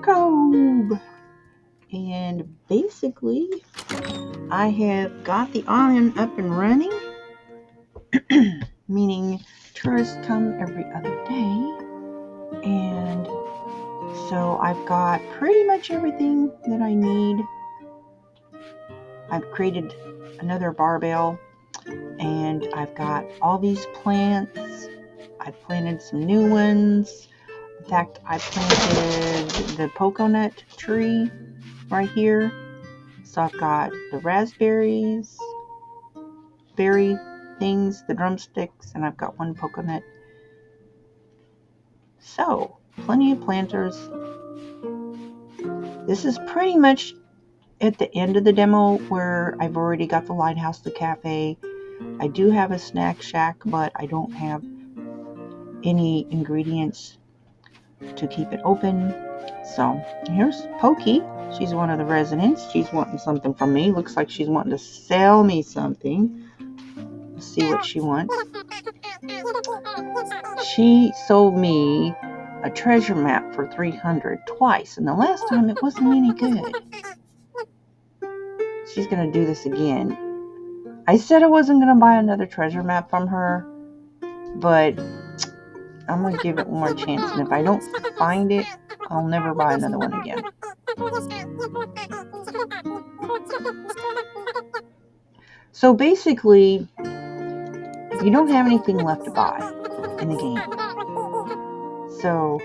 Cove. And basically, I have got the island up and running, meaning tourists come every other day. And so I've got pretty much everything that I need. I've created another barbell, and I've got all these plants. I planted some new ones. In fact, I planted the coconut tree right here. So I've got the raspberries, berry things, the drumsticks, and I've got one coconut. So, plenty of planters. This is pretty much at the end of the demo where I've already got the lighthouse, the cafe. I do have a snack shack, but I don't have any ingredients to keep it open. So here's Pokey. She's one of the residents. She's wanting something from me. Looks like she's wanting to sell me something. Let's see what she wants. She sold me a treasure map for $300 twice, and the last time it wasn't any good. She's gonna do this again. I said I wasn't gonna buy another treasure map from her, but I'm gonna give it one more chance, and if I don't find it, I'll never buy another one again. So basically, you don't have anything left to buy in the game. So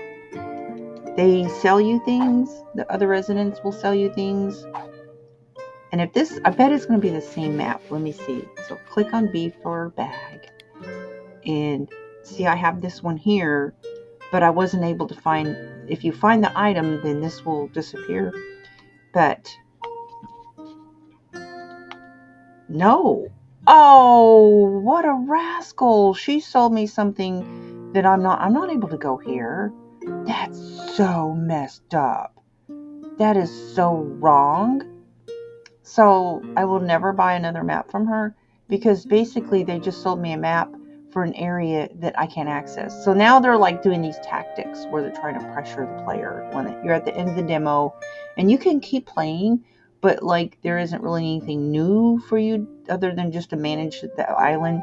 they sell you things, the other residents will sell you things. And if this, I bet it's going to be the same map. Let me see. So click on B for bag. And see, I have this one here, but I wasn't able to find, if you find the item, then this will disappear. But no. Oh, what a rascal. She sold me something that I'm not able to go here. That's so messed up. That is so wrong. So I will never buy another map from her, because basically they just sold me a map for an area that I can't access. So now they're like doing these tactics where they're trying to pressure the player when you're at the end of the demo, and you can keep playing, but like there isn't really anything new for you other than just to manage the island.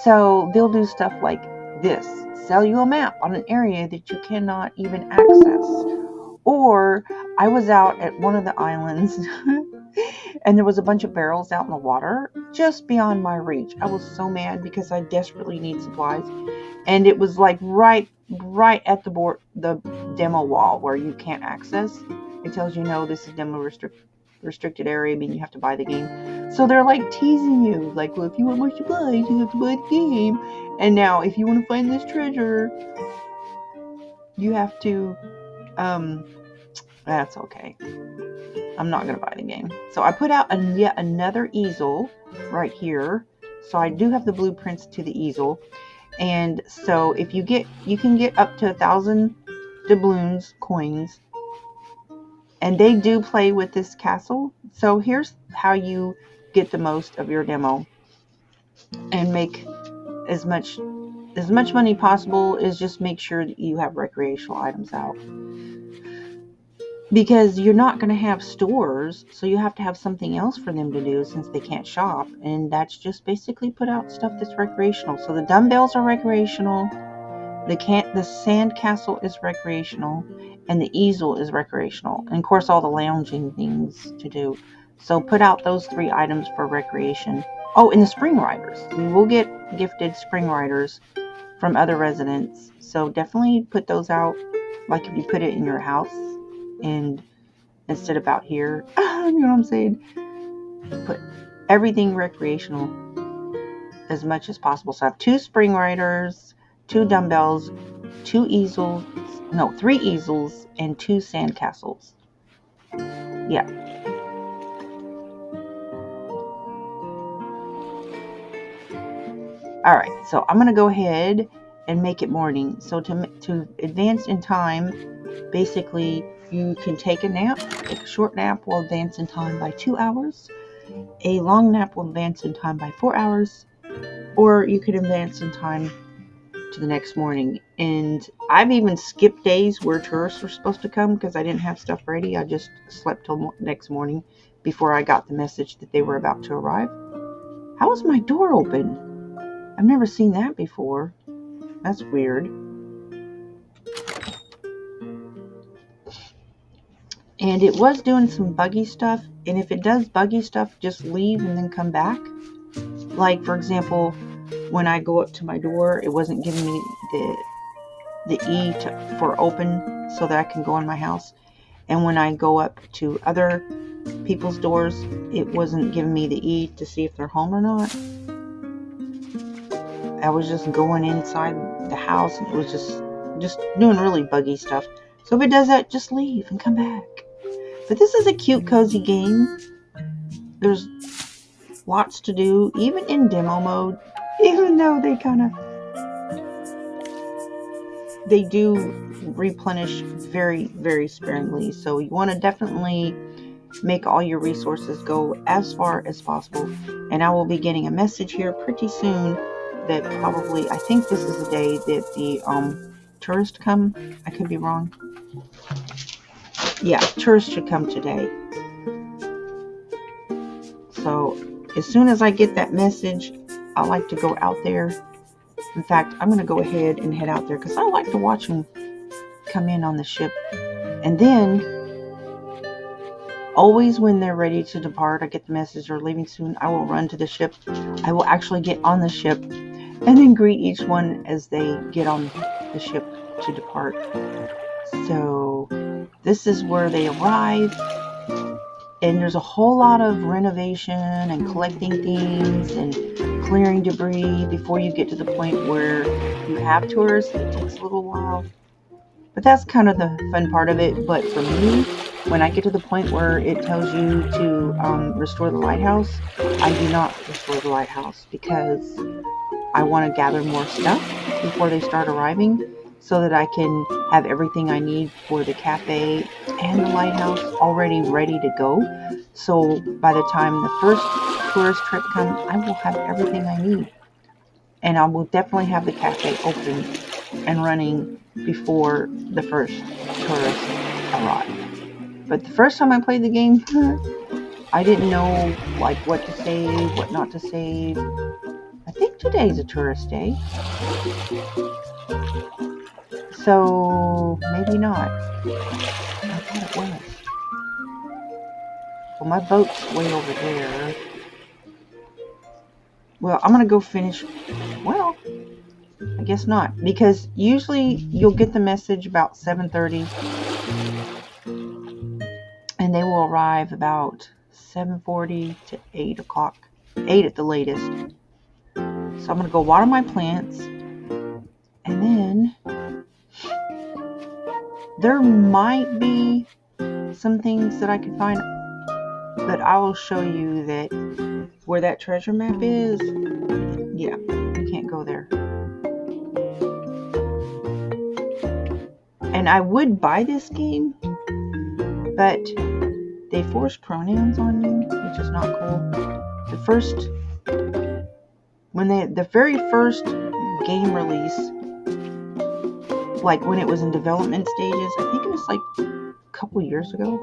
So they'll do stuff like this: sell you a map on an area that you cannot even access. Or I was out at one of the islands and there was a bunch of barrels out in the water just beyond my reach. I was so mad because I desperately need supplies. And it was like right at the demo wall where you can't access. It tells you, no, this is demo restricted area, meaning you have to buy the game. So they're like teasing you, like, well, if you want more supplies, you have to buy the game. And now if you want to find this treasure, you have to, that's okay. I'm not going to buy the game. So I put out yet another easel right here. So I do have the blueprints to the easel. And so if you can get up to 1,000 doubloons coins. And they do play with this castle. So here's how you get the most of your demo and make as much money possible. Is just make sure that you have recreational items out. Because you're not going to have stores, so you have to have something else for them to do since they can't shop. And that's just basically put out stuff that's recreational. So the dumbbells are recreational, the sand castle is recreational, and the easel is recreational. And of course, all the lounging things to do. So put out those 3 items for recreation. Oh, and the spring riders. You will get gifted spring riders from other residents. So definitely put those out, like if you put it in your house. And instead of out here, you know what I'm saying? Put everything recreational as much as possible. So I have 2 spring riders, 2 dumbbells, 3 easels, and 2 sand castles. Yeah. All right. So I'm going to go ahead and make it morning. So to advance in time, basically, you can take a short nap will advance in time by 2 hours. A long nap will advance in time by 4 hours. Or you could advance in time to the next morning. And I've even skipped days where tourists were supposed to come because I didn't have stuff ready. I just slept till next morning before I got the message that they were about to arrive. How was my door open? I've never seen that before. That's weird. And it was doing some buggy stuff. And if it does buggy stuff, just leave and then come back. Like, for example, when I go up to my door, it wasn't giving me the E for open so that I can go in my house. And when I go up to other people's doors, it wasn't giving me the E to see if they're home or not. I was just going inside the house and it was just doing really buggy stuff. So if it does that, just leave and come back. But this is a cute, cozy game. There's lots to do, even in demo mode, even though they do replenish very, very sparingly. So you want to definitely make all your resources go as far as possible. And I will be getting a message here pretty soon that probably, I think this is the day that the tourists come. I could be wrong. Yeah, tourists should come today. So as soon as I get that message, I like to go out there. In fact, I'm going to go ahead and head out there because I like to watch them come in on the ship. And then, always when they're ready to depart, I get the message they're leaving soon, I will run to the ship. I will actually get on the ship and then greet each one as they get on the ship to depart. So this is where they arrive. And there's a whole lot of renovation and collecting things and clearing debris before you get to the point where you have tourists. It takes a little while. But that's kind of the fun part of it. But for me, when I get to the point where it tells you to restore the lighthouse, I do not restore the lighthouse because I want to gather more stuff before they start arriving so that I can have everything I need for the cafe and the lighthouse already ready to go. So by the time the first tourist trip comes, I will have everything I need. And I will definitely have the cafe open and running before the first tourists arrive. But the first time I played the game, I didn't know like what to save, what not to save. I think today's a tourist day. So maybe not. I thought it was. Well, my boat's way over there. Well, I'm going to go finish. Well, I guess not. Because usually you'll get the message about 7:30. And they will arrive about 7:40 to 8 o'clock. 8 at the latest. So I'm going to go water my plants. And then there might be some things that I can find. But I will show you that where that treasure map is. Yeah, you can't go there. And I would buy this game, but they force pronouns on you, which is not cool. The very first game release, like when it was in development stages, I think it was like a couple years ago,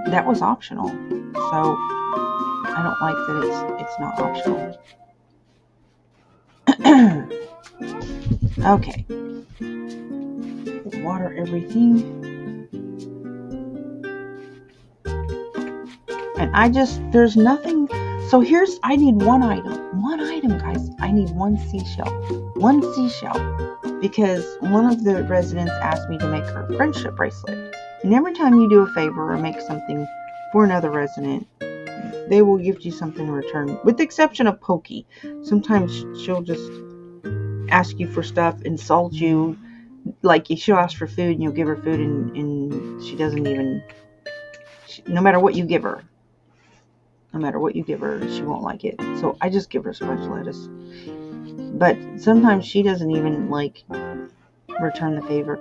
that was optional. So I don't like that it's not optional. Okay. Water everything. And there's nothing. So I need one item, guys. I need one seashell. Because one of the residents asked me to make her a friendship bracelet. And every time you do a favor or make something for another resident, they will give you something in return, with the exception of Pokey. Sometimes she'll just ask you for stuff, insult you. Like, she'll ask for food and you'll give her food and she doesn't even... no matter what you give her, she won't like it. So I just give her sponge lettuce. But sometimes she doesn't even, return the favor.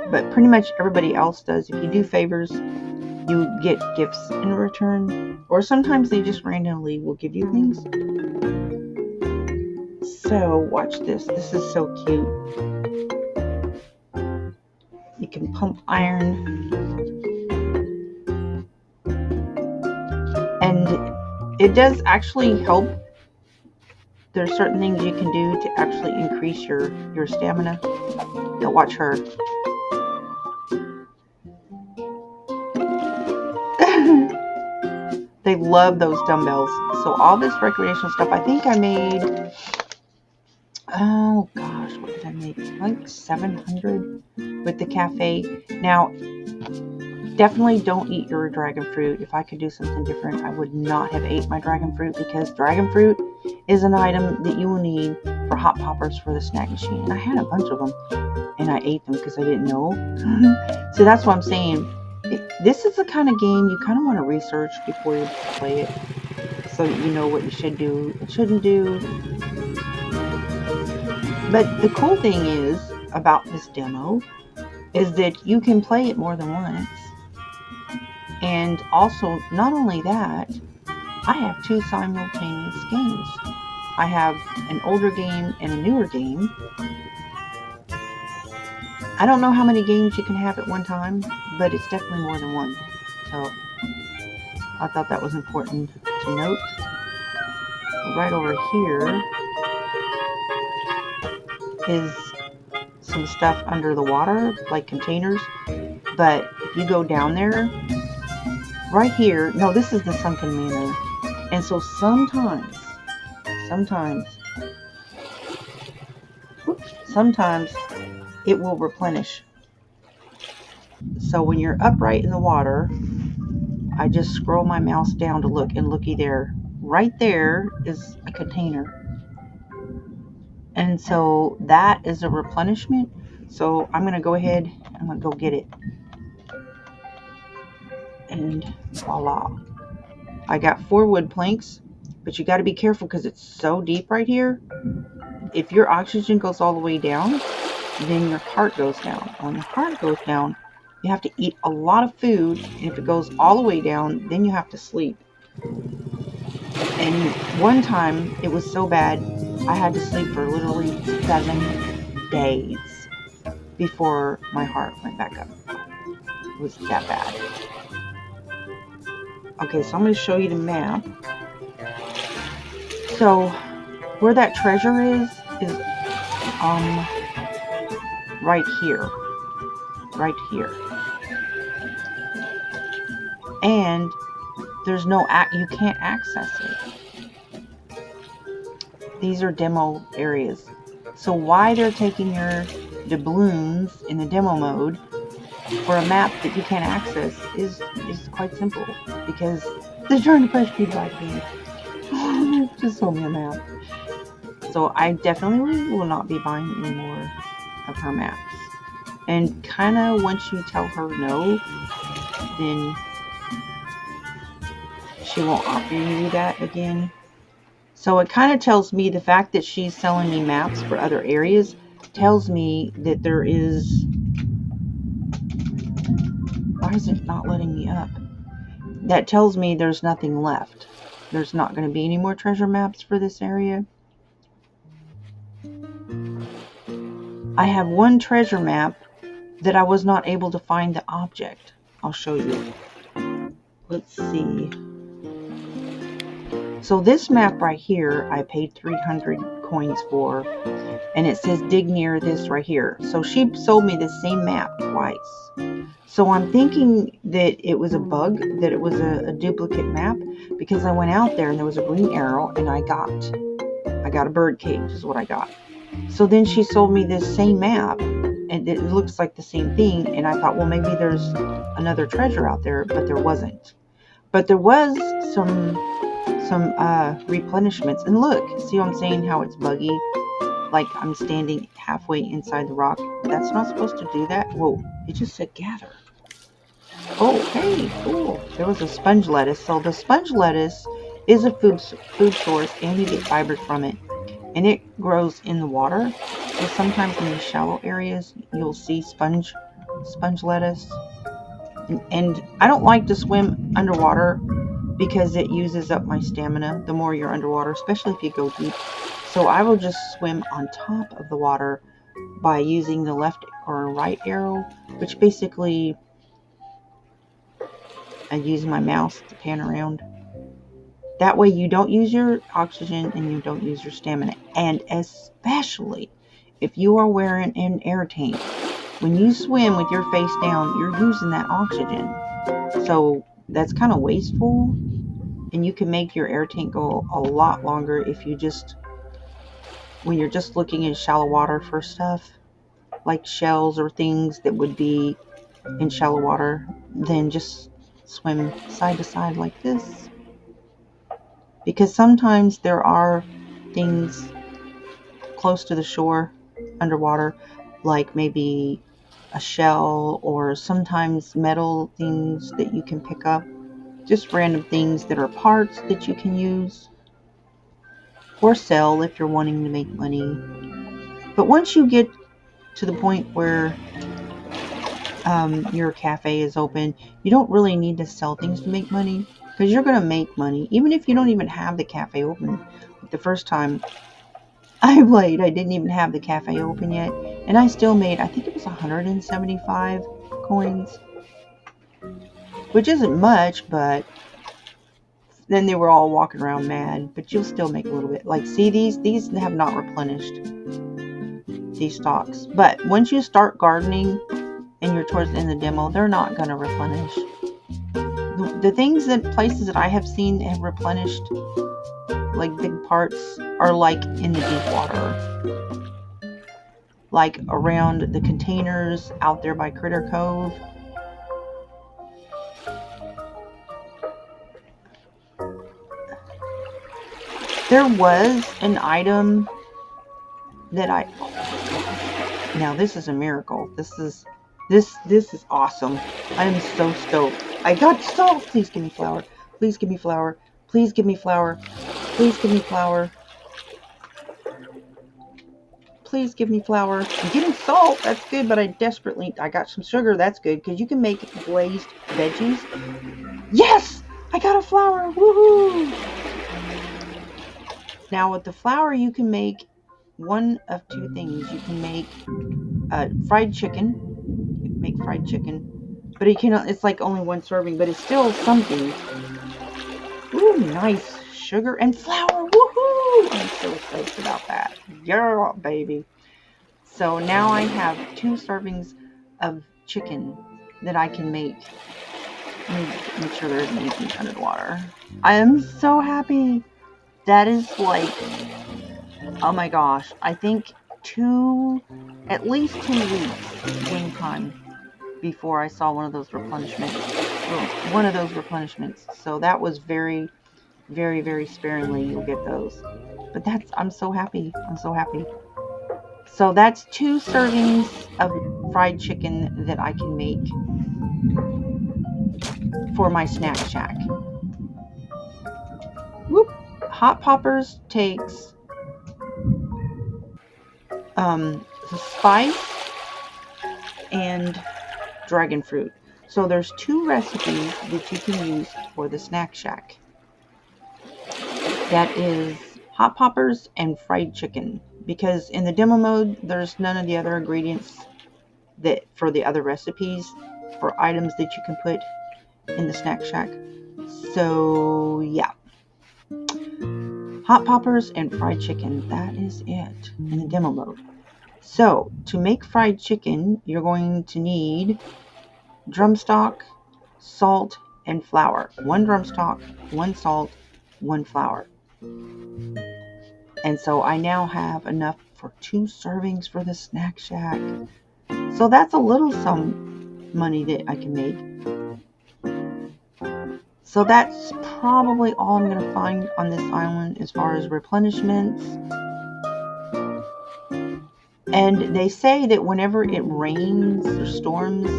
But pretty much everybody else does. If you do favors, you get gifts in return. Or sometimes they just randomly will give you things. So watch this. This is so cute. You can pump iron, and it does actually help. There's certain things you can do to actually increase your stamina. Now watch her. They love those dumbbells. So all this recreational stuff, I think I made, oh gosh, what did I make? Like 700 with the cafe. Now, definitely don't eat your dragon fruit. If I could do something different, I would not have ate my dragon fruit, because dragon fruit is an item that you will need for hot poppers for the snack machine. And I had a bunch of them, and I ate them because I didn't know. So that's what I'm saying. This is the kind of game you kind of want to research before you play it, so that you know what you should do and shouldn't do. But the cool thing is about this demo is that you can play it more than once. And also, not only that, I have 2 simultaneous games. I have an older game and a newer game. I don't know how many games you can have at one time, but it's definitely more than one. So I thought that was important to note. Right over here is some stuff under the water, like containers. But if you go down there, right here, no, this is the sunken manor. And so sometimes it will replenish. So when you're upright in the water, I just scroll my mouse down to look, and looky there. Right there is a container. And so that is a replenishment. So I'm going to go ahead, I'm going to go get it. And voila. I got 4 wood planks, but you got to be careful because it's so deep right here. If your oxygen goes all the way down, then your heart goes down. When your heart goes down, you have to eat a lot of food, and if it goes all the way down, then you have to sleep. And one time, it was so bad, I had to sleep for literally 7 days before my heart went back up. It was that bad. Okay, so I'm going to show you the map. So, where that treasure is right here. Right here. And there's no, you can't access it. These are demo areas. So why they're taking your doubloons in the demo mode for a map that you can't access is quite simple, because they're trying to push me back in. Just show me a map. So I definitely will not be buying any more of her maps. And kind of once you tell her no, then she won't offer you that again. So it kind of tells me, the fact that she's selling me maps for other areas tells me that there is... Why is it not letting me up? That tells me there's nothing left. There's not going to be any more treasure maps for this area. I have 1 treasure map that I was not able to find the object. I'll show you. Let's see. So this map right here, I paid 300 coins for, and it says dig near this right here. So she sold me the same map twice. So I'm thinking that it was a bug, that it was a duplicate map, because I went out there and there was a green arrow, and I got a bird cage is what I got. So then she sold me this same map, and it looks like the same thing, and I thought, well, maybe there's another treasure out there, but there wasn't. But there was some replenishments. And look, see what I'm saying, how it's buggy? Like I'm standing halfway inside the rock. That's not supposed to do that. Whoa, it just said gather. Oh, hey, cool. There was a sponge lettuce. So the sponge lettuce is a food source, and you get fibers from it. And it grows in the water. So sometimes in these shallow areas, you'll see sponge lettuce. And I don't like to swim underwater because it uses up my stamina the more you're underwater, especially if you go deep. So I will just swim on top of the water by using the left or right arrow, which basically I'm using my mouse to pan around. That way you don't use your oxygen and you don't use your stamina. And especially if you are wearing an air tank, when you swim with your face down, you're using that oxygen. So that's kind of wasteful, and you can make your air tank go a lot longer if you just, when you're just looking in shallow water for stuff like shells or things that would be in shallow water, then just swim side to side like this. Because sometimes there are things close to the shore underwater, like maybe a shell or sometimes metal things that you can pick up, just random things that are parts that you can use or sell if you're wanting to make money. But once you get to the point where your cafe is open, you don't really need to sell things to make money, because you're going to make money even if you don't even have the cafe open. Like the first time I played, I didn't even have the cafe open yet, and I still made, I think it was 175 coins, which isn't much, but then they were all walking around mad. But you'll still make a little bit. Like, see, these have not replenished, these stocks. But once you start gardening and you're towards the end of the demo, they're not going to replenish. The things that places that I have seen have replenished, like big parts, are like in the deep water, like around the containers out there by Critter Cove. There was an item that now this is a miracle. This is awesome. I am so stoked. I got salt. Please give me flour. Please give me flour. Please give me flour. Please give me flour. Please give me flour. I'm getting salt. That's good, but I got some sugar. That's good, because you can make glazed veggies. Yes! I got a flour. Woohoo! Now with the flour, you can make one of two things. You can make fried chicken. You can make fried chicken. But it's like only one serving, but it's still something. Ooh, nice sugar and flour. Woohoo! I'm so stoked about that. Yeah, baby. So now I have 2 servings of chicken that I can make. Let me make sure there isn't anything under the water. I am so happy. That is like, oh my gosh. I think at least 2 weeks game time before I saw one of those replenishments. So that was very, very, very sparingly you'll get those. But I'm so happy. I'm so happy. So that's 2 servings of fried chicken that I can make for my snack shack. Whoop. Hot Poppers takes the spice and dragon fruit. So there's 2 recipes that you can use for the snack shack. That is Hot Poppers and fried chicken. Because in the demo mode, there's none of the other ingredients that for the other recipes for items that you can put in the snack shack. So yeah, Hot Poppers and fried chicken, that is it in the demo mode. So to make fried chicken, you're going to need drumstock, salt, and flour. 1 drumstock, 1 salt, 1 flour. And so I now have enough for 2 servings for the snack shack. So that's a little some money that I can make. So that's probably all I'm going to find on this island as far as replenishments. And they say that whenever it rains or storms,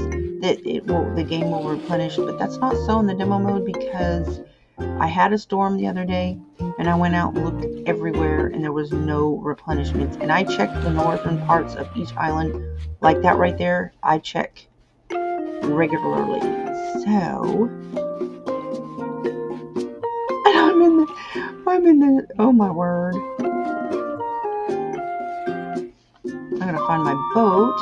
that the game will replenish, but that's not so in the demo mode, because I had a storm the other day and I went out and looked everywhere and there was no replenishments. And I checked the northern parts of each island, like that right there. I check regularly. So I'm in the, oh my word. I'm going to find my boat.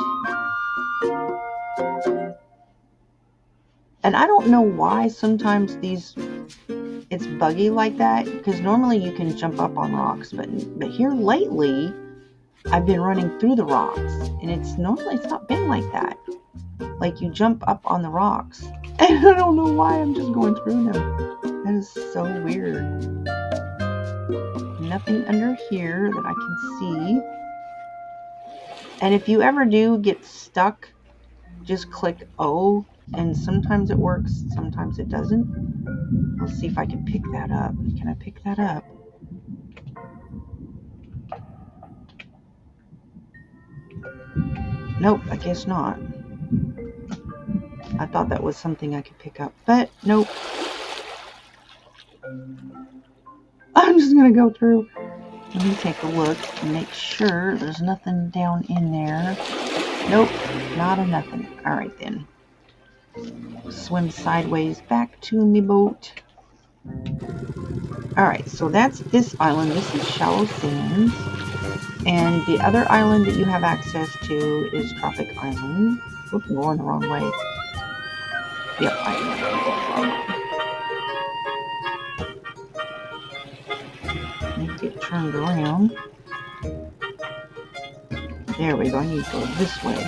And I don't know why sometimes it's buggy like that, because normally you can jump up on rocks, but here lately I've been running through the rocks, and it's not been like that. Like you jump up on the rocks, and I don't know why, I'm just going through them. That is so weird. Nothing under here that I can see. And if you ever do get stuck, just click O, and sometimes it works, sometimes it doesn't. Let's see if I can pick that up. Can I pick that up? Nope, I guess not. I thought that was something I could pick up, but nope. I'm just gonna go through. Let me take a look and make sure there's nothing down in there. Nope, not a nothing. All right then. Swim sideways back to me boat. All right, so that's this island. This is Shallow Sands. And the other island that you have access to is Tropic Island. Oops, I'm going the wrong way. Yep, I am going the wrong way. Let me get turned around. There we go. I need to go this way.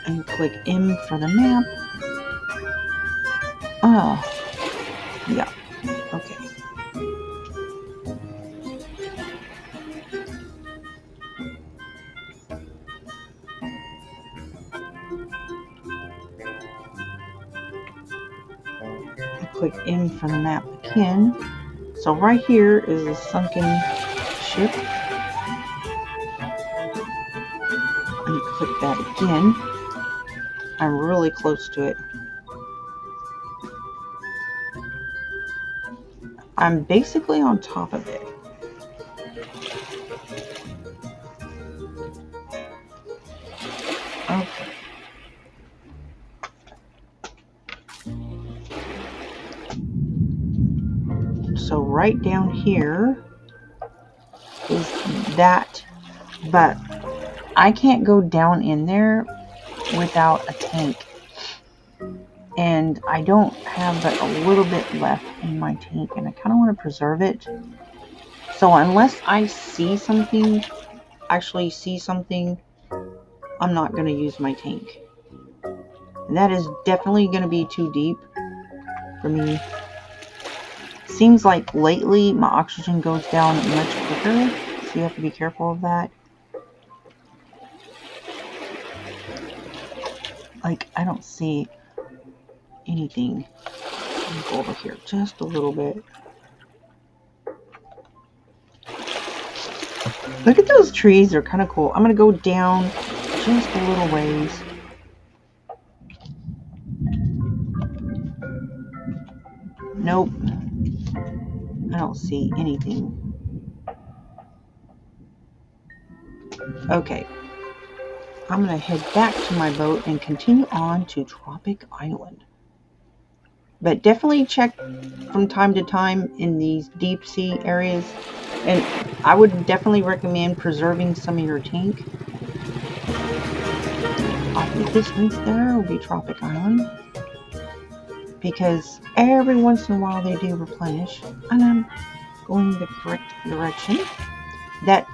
And click M for the map. Oh, yeah. Okay. Click M for the map again. So right here is a sunken ship. And click that again. I'm really close to it. I'm basically on top of it. Okay. So right down here is that, but I can't go down in there without a tank. And I don't have but a little bit left in my tank, and I kind of want to preserve it. So unless I actually see something, I'm not going to use my tank. And that is definitely going to be too deep for me. Seems like lately my oxygen goes down much quicker, so you have to be careful of that. Like, I don't see anything. Let me go over here just a little bit. Look at those trees, they're kind of cool. I'm going to go down just a little ways. Nope. I don't see anything. Okay. I'm going to head back to my boat and continue on to Tropic Island. But definitely check from time to time in these deep sea areas. And I would definitely recommend preserving some of your tank. Off in the distance there will be Tropic Island. Because every once in a while they do replenish. And I'm going the correct direction. That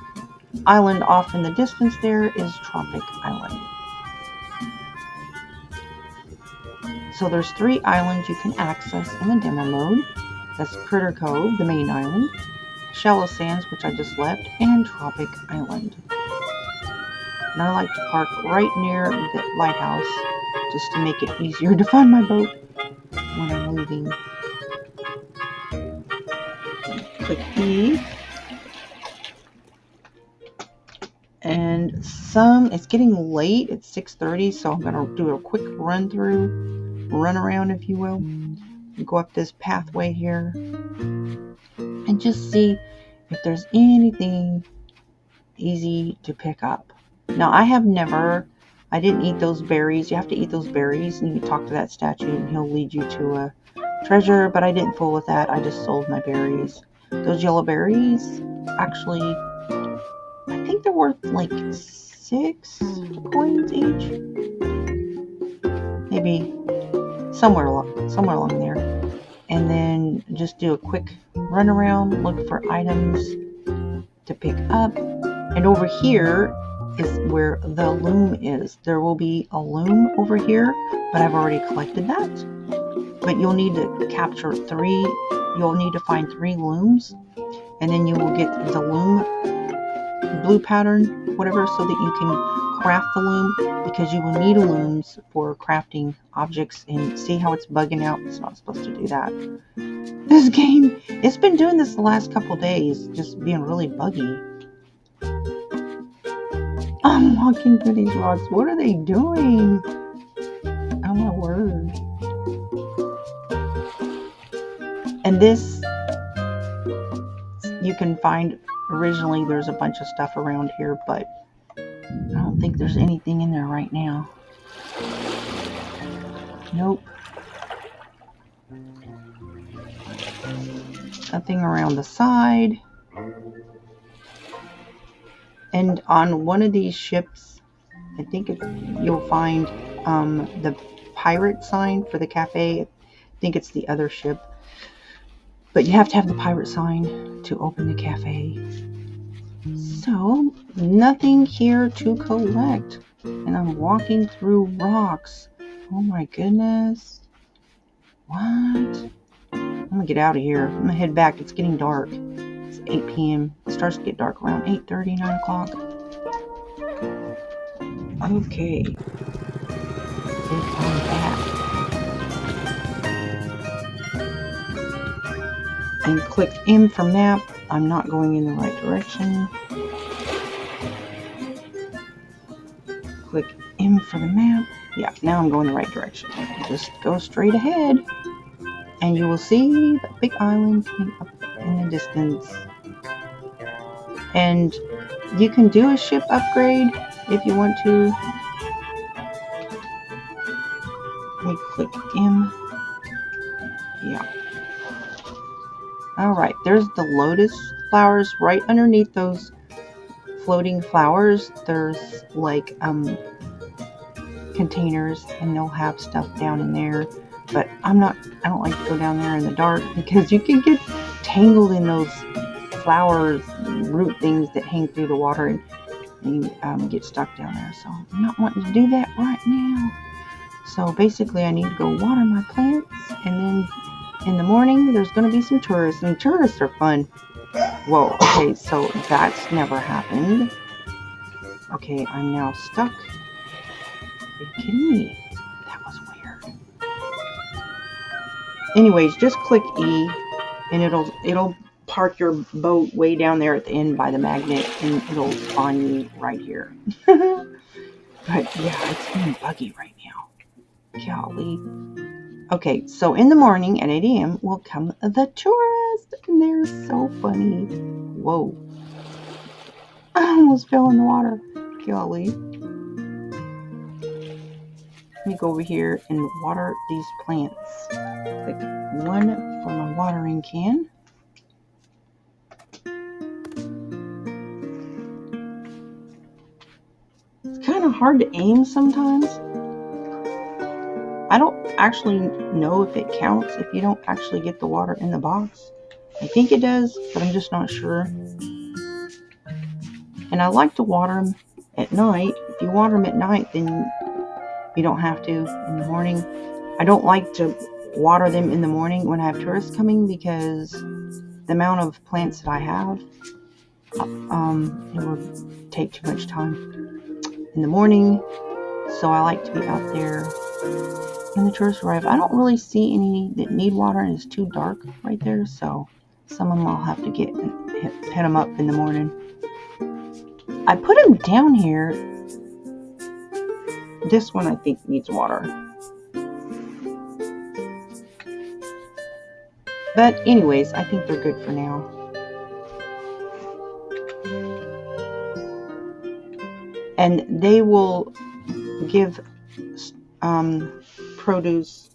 island off in the distance there is Tropic Island. So there's 3 islands you can access in the demo mode. That's Critter Cove, the main island, Shallow Sands, which I just left, and Tropic Island. And I like to park right near the lighthouse just to make it easier to find my boat when I'm leaving. Click E. And it's getting late. It's 6:30, so I'm going to do a quick run around, if you will. Go up this pathway here and just see if there's anything easy to pick up. Now, I didn't eat those berries. You have to eat those berries, and you can talk to that statue, and he'll lead you to a treasure, but I didn't fool with that. I just sold my berries. Those yellow berries, actually, I think they're worth like 6 coins each. Maybe somewhere along there. And then just do a quick run around, look for items to pick up. And over here is where the loom is. There will be a loom over here, but I've already collected that. But you'll need to capture 3, you'll need to find 3 looms, and then you will get the loom blue pattern, whatever, so that you can craft the loom, because you will need looms for crafting objects. And see how it's bugging out? It's not supposed to do that. This game, it's been doing this the last couple days, just being really buggy. I'm walking through these rocks. What are they doing? Oh my word. And this, you can find, originally there's a bunch of stuff around here, but I don't think there's anything in there right now. Nope. Nothing around the side. And on one of these ships, I think you'll find the pirate sign for the cafe. I think it's the other ship. But you have to have the pirate sign to open the cafe. So, nothing here to collect. And I'm walking through rocks. Oh my goodness. What? I'm gonna get out of here. I'm gonna head back. It's getting dark. It's 8 p.m. It starts to get dark around 8:30, 9 o'clock. Okay. Then I'm back. And click M for map. I'm not going in the right direction. Click M for the map. Yeah, now I'm going the right direction. Just go straight ahead, and you will see the big island coming up in the distance. And you can do a ship upgrade if you want to. Let me click M. Yeah. Alright, there's the lotus flowers right underneath those floating flowers. There's like containers, and they'll have stuff down in there. But I don't like to go down there in the dark, because you can get tangled in those flowers, root things that hang through the water, and get stuck down there. So I'm not wanting to do that right now. So basically I need to go water my plants, and then in the morning there's going to be some tourists, and tourists are fun. Whoa, okay, so that's never happened. Okay, I'm now stuck. Are you kidding me? That was weird. Anyways, just click E, and it'll park your boat way down there at the end by the magnet, and it'll spawn you right here. But yeah, it's being buggy right now. Golly. Okay, so in the morning at 8 a.m. will come the tourists, and they're so funny. Whoa. I almost fell in the water. Golly. Let me go over here and water these plants. Click 1 for my watering can. It's kind of hard to aim sometimes. I don't actually know if it counts if you don't actually get the water in the box. I think it does, but I'm just not sure. And I like to water them at night. If you water them at night, then you don't have to in the morning. I don't like to water them in the morning when I have tourists coming, because the amount of plants that I have, it would take too much time in the morning. So I like to be out there when the tourists arrive. I don't really see any that need water, and it's too dark right there. So some of them I'll have to get and hit them up in the morning. I put them down here. This one I think needs water. But anyways, I think they're good for now. And they will give produce